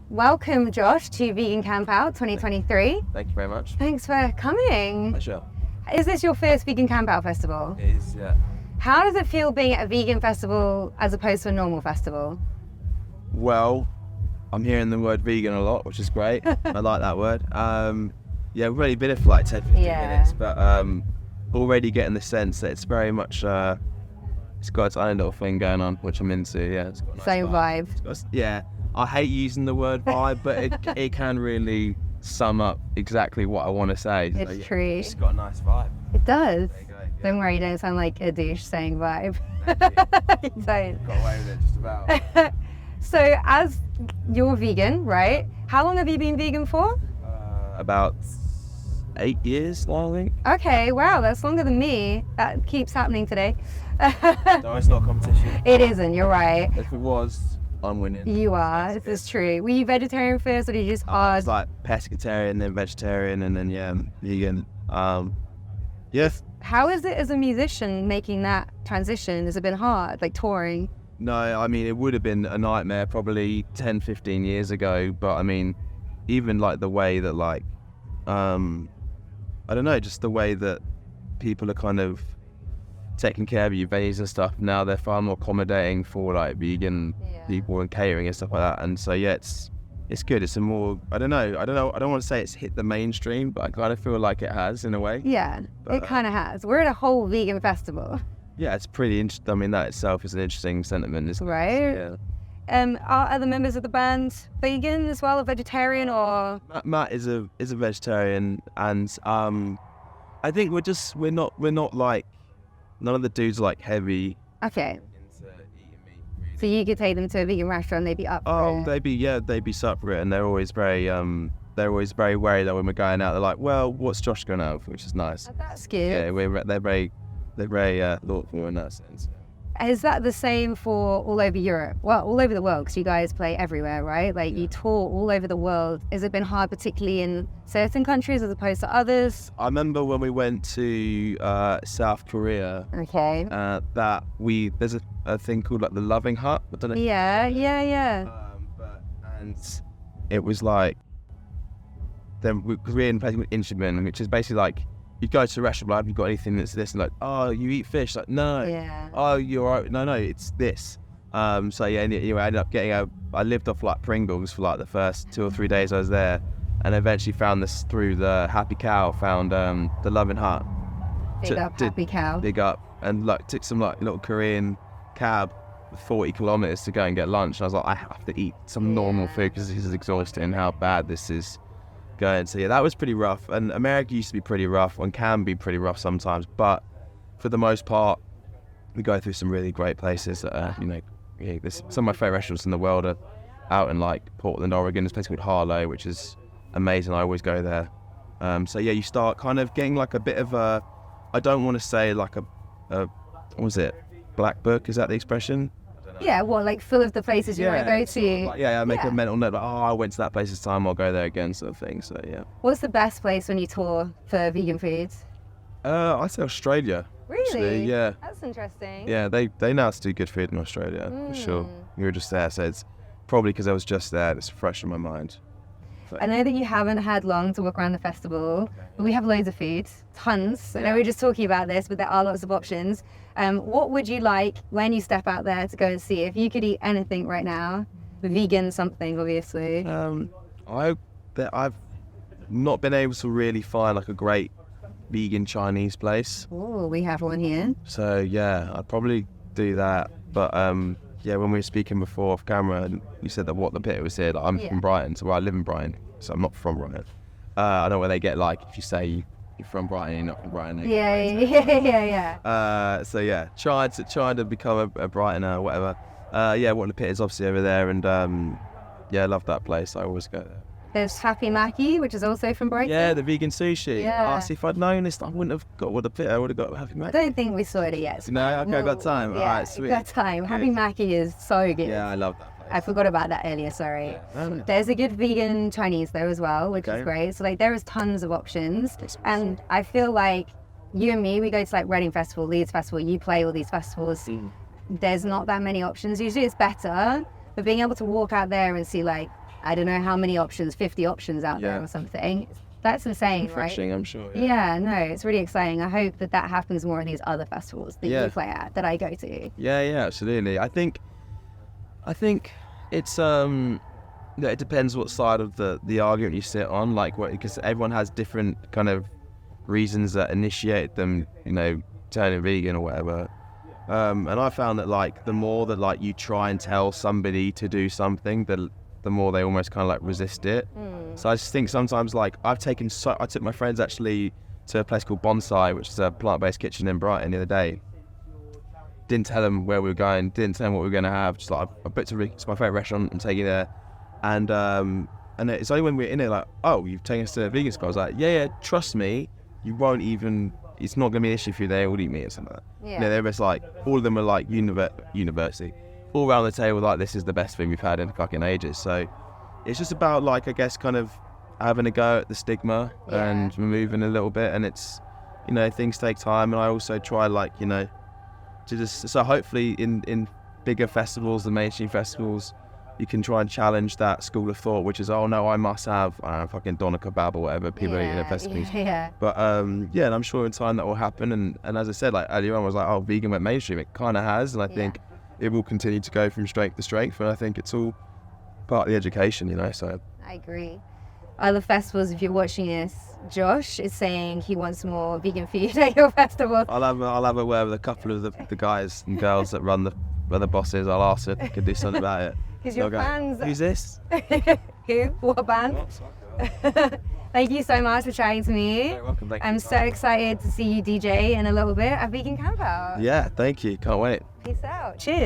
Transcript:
welcome Josh to Vegan Camp Out 2023. Thank you very much. Thanks for coming. Pleasure. Is this your first Vegan Camp Out festival? It is, yeah. How does it feel being at a vegan festival as opposed to a normal festival? Well, I'm hearing the word vegan a lot, which is great. I like that word. Yeah, we've already been here for like 10, 15 minutes, but already getting the sense that it's very much, it's got its own little thing going on, which I'm into, yeah. It's got a nice Same vibe. Yeah, I hate using the word vibe, but it can really sum up exactly what I want to say. It's so, yeah, true. It's got a nice vibe. It does. There you go, yeah. Don't worry, you don't sound like a douche saying vibe. You don't. Got away with it just about. So as you're vegan, right? How long have you been vegan for? About 8 years now, I think. Okay, wow, that's longer than me. That keeps happening today. No, it's not a competition. It isn't, you're right. If it was, I'm winning. You are, this is true. Were you vegetarian first or did you just It's like pescatarian, then vegetarian, and then vegan. Yes. How is it as a musician making that transition? Has it been hard, like touring? No, I mean, it would have been a nightmare probably 10, 15 years ago, but I mean, even like the way that like, I don't know, just the way that people are kind of taking care of your veggies and stuff, now they're far more accommodating for like vegan people and catering and stuff like that. And so, yeah, it's good. It's a more, I don't want to say it's hit the mainstream, but I kind of feel like it has in a way. Yeah, But, it kind of has. We're at a whole vegan festival. Yeah, it's pretty interesting. I mean, that itself is an interesting sentiment, isn't it? Right. Yeah. Are other members of the band vegan as well, or vegetarian, or? Matt is a vegetarian, and I think we're not like, none of the dudes are like heavy Okay, into eating meat. Really. so you could take them to a vegan restaurant, they'd be up for Oh, it. they'd be separate, and they're always very worried that when we're going out, they're like, well, what's Josh going to have, which is nice. Oh, that's cute. Yeah, they're very thoughtful in that sense. Is that the same for all over Europe? Well, all over the world, because you guys play everywhere, right? Like you tour all over the world. Has it been hard, particularly in certain countries as opposed to others? I remember when we went to South Korea, Okay. there's a thing called like the Loving Hut. I don't know. Yeah. And it was like, then because we're in a place called Instrument, which is basically like, you go to a restaurant, like, have you got anything that's this? And like, oh, you eat fish? Like, no. Yeah. Oh, you're right. No, it's this. So yeah, anyway, I ended up getting I lived off like Pringles for like the first 2 or 3 days I was there, and eventually found this through the Happy Cow, found the Loving Hut. Big up, Happy Cow. Big up, and like took some like little Korean cab with 40 kilometers to go and get lunch. And I was like, I have to eat some normal food because this is exhausting how bad this is going. So yeah, that was pretty rough. And America used to be pretty rough and can be pretty rough sometimes, but for the most part, we go through some really great places that are, some of my favorite restaurants in the world are out in like Portland, Oregon. There's a place called Harlow, which is amazing. I always go there. So yeah, you start kind of getting like a bit of a, I don't want to say like a what was it, black book, is that the expression? Yeah, well, like full of the places you might go to. Like, I make a mental note, like, oh, I went to that place this time, I'll go there again, sort of thing. So yeah. What's the best place when you tour for vegan foods? I'd say Australia. Really? Actually, yeah. That's interesting. Yeah, they know how to do good food in Australia, for sure. We were just there, so it's probably because I was just there, it's fresh in my mind. I know that you haven't had long to walk around the festival, but we have loads of food, tons. I know we were just talking about this, but there are lots of options. What would you like when you step out there to go and see? If you could eat anything right now, vegan something, obviously. I've not been able to really find like a great vegan Chinese place. Oh, we have one here. So yeah, I'd probably do that. But yeah, when we were speaking before off camera, you said that what the pit was here. Like, I'm from Brighton, so I live in Brighton, so I'm not from Brighton. I know where they get like, if you say you're from Brighton, you're not from Brighton. Yeah. So yeah, trying to become a Brightoner or whatever. Yeah, what the pit is obviously over there, and yeah, I love that place. I always go there. There's Happy Mackie, which is also from Brighton. Yeah, the vegan sushi. Yeah. See, if I'd known this, I wouldn't have got what the pit. I would have got Happy I Mackie. don't think we saw it yet. No, okay, I got time. Yeah, All right, sweet. got time. Good. Happy Mackie is so good. Yeah, I love that place. I forgot about that earlier, sorry. Yeah. No. There's a good vegan Chinese though as well, which is great. So like there is tons of options. And I feel like you and me, we go to like Reading Festival, Leeds Festival, you play all these festivals. There's not that many options. Usually it's better, but being able to walk out there and see like I don't know how many options, 50 options out there or something. That's insane, refreshing, right? I'm sure. Yeah, no, it's really exciting. I hope that happens more in these other festivals that you play at, that I go to. Yeah, absolutely. I think it's it depends what side of the argument you sit on, like because everyone has different kind of reasons that initiate them, turning vegan or whatever. And I found that like the more that like you try and tell somebody to do something, the more they almost kind of like resist it. So I just think sometimes like I took my friends actually to a place called Bonsai, which is a plant-based kitchen in Brighton the other day. Didn't tell them where we were going, didn't tell them what we were going to have. Just like I booked it's my favourite restaurant, I'm taking you there. And it's only when we're in it like, oh, you've taken us to a vegan spot. I was like, yeah, trust me, you won't even, it's not going to be an issue for you, they all eat meat or something like that. Yeah. They're just like, all of them are like university. All around the table like, this is the best thing we've had in fucking ages. So it's just about like, I guess kind of having a go at the stigma and removing a little bit. And it's, things take time. And I also try like, to just, so hopefully in bigger festivals, the mainstream festivals, you can try and challenge that school of thought, which is, oh no, I must have fucking doner kebab or whatever people eat in festivals. Yeah. But and I'm sure in time that will happen. And as I said, like earlier on, I was like, oh, vegan went mainstream. It kind of has, and I think it will continue to go from strength to strength. And I think it's all part of the education, So I agree. Other festivals, if you're watching this, Josh is saying he wants more vegan food at your festival. I'll have a word with a couple of the guys and girls that run the bosses. I'll ask if they can do something about it. Because your fans. Who's this? Who? What band? Thank you so much for chatting to me. You're welcome. Thank you. I'm so excited to see you DJ in a little bit at Vegan Campout. Yeah, thank you. Can't wait. Peace out. Cheers.